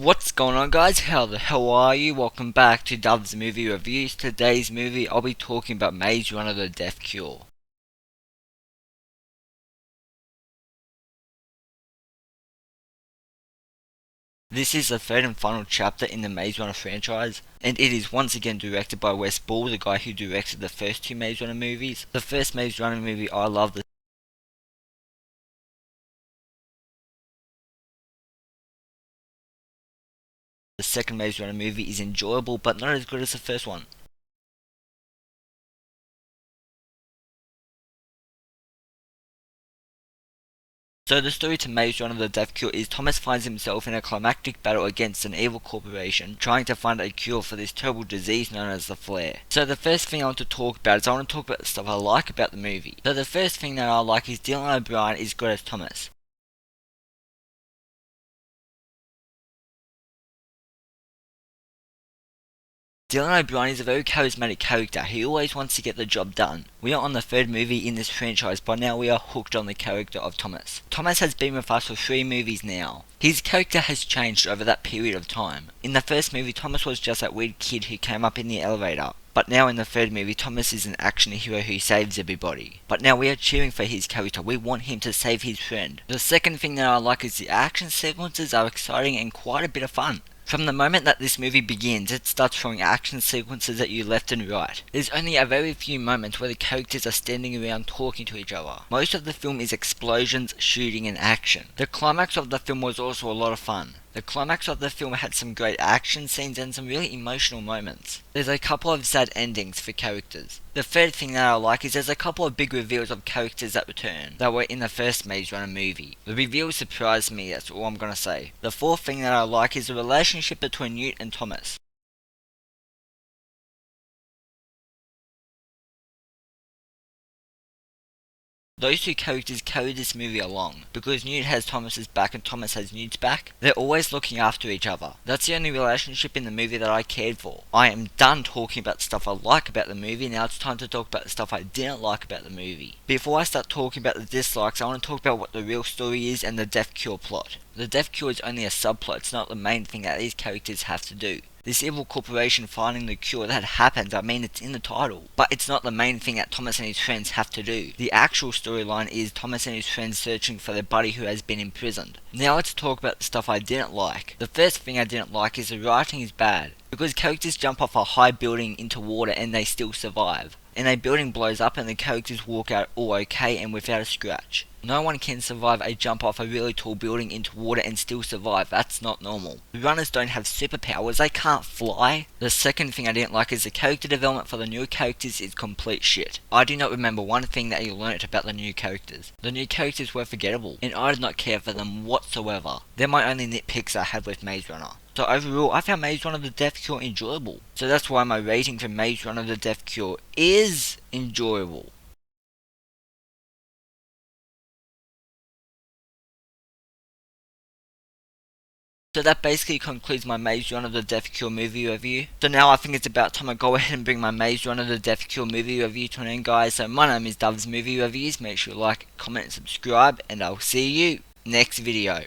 What's going on, guys? How the hell are you? Welcome back to Dove's Movie Reviews. Today's movie, I'll be talking about Maze Runner: The Death Cure. This is the third and final chapter in the Maze Runner franchise, and it is once again directed by Wes Ball, the guy who directed the first two Maze Runner movies. The first Maze Runner movie I loved. The second Maze Runner movie is enjoyable, but not as good as the first one. So the story to Maze Runner: The Death Cure is Thomas finds himself in a climactic battle against an evil corporation trying to find a cure for this terrible disease known as the flare. So the first thing I want to talk about is I want to talk about the stuff I like about the movie. So the first thing that I like is Dylan O'Brien is good as Thomas. Dylan O'Brien is a very charismatic character. He always wants to get the job done. We are on the third movie in this franchise, but now we are hooked on the character of Thomas. Thomas has been with us for 3 movies now. His character has changed over that period of time. In the first movie, Thomas was just that weird kid who came up in the elevator. But now in the third movie, Thomas is an action hero who saves everybody. But now we are cheering for his character. We want him to save his friend. The second thing that I like is the action sequences are exciting and quite a bit of fun. From the moment that this movie begins, it starts throwing action sequences at you left and right. There's only a very few moments where the characters are standing around talking to each other. Most of the film is explosions, shooting and action. The climax of the film was also a lot of fun. The climax of the film had some great action scenes and some really emotional moments. There's a couple of sad endings for characters. The third thing that I like is there's a couple of big reveals of characters that return that were in the first Maze Runner movie. The reveals surprised me, that's all I'm gonna say. The fourth thing that I like is the relationship between Newt and Thomas. Those two characters carry this movie along, because Newt has Thomas's back and Thomas has Newt's back. They're always looking after each other. That's the only relationship in the movie that I cared for. I am done talking about stuff I like about the movie, now it's time to talk about the stuff I didn't like about the movie. Before I start talking about the dislikes, I want to talk about what the real story is and the Death Cure plot. The Death Cure is only a subplot, it's not the main thing that these characters have to do. This evil corporation finding the cure, that happens, I mean it's in the title. But it's not the main thing that Thomas and his friends have to do. The actual storyline is Thomas and his friends searching for their buddy who has been imprisoned. Now let's talk about the stuff I didn't like. The first thing I didn't like is the writing is bad. Because characters jump off a high building into water and they still survive. And a building blows up and the characters walk out all okay and without a scratch. No one can survive a jump off a really tall building into water and still survive, that's not normal. The runners don't have superpowers, they can't fly. The second thing I didn't like is the character development for the new characters is complete shit. I do not remember one thing that you learnt about the new characters. The new characters were forgettable, and I did not care for them whatsoever. They're my only nitpicks I had with Maze Runner. So overall, I found Maze Runner: The Death Cure enjoyable. So that's why my rating for Maze Runner: The Death Cure is enjoyable. So that basically concludes my Maze Runner: The Death Cure movie review. So now I think it's about time I go ahead and bring my Maze Runner: The Death Cure movie review to an end, guys. So my name is Dove's Movie Reviews. Make sure you like, comment, and subscribe, and I'll see you next video.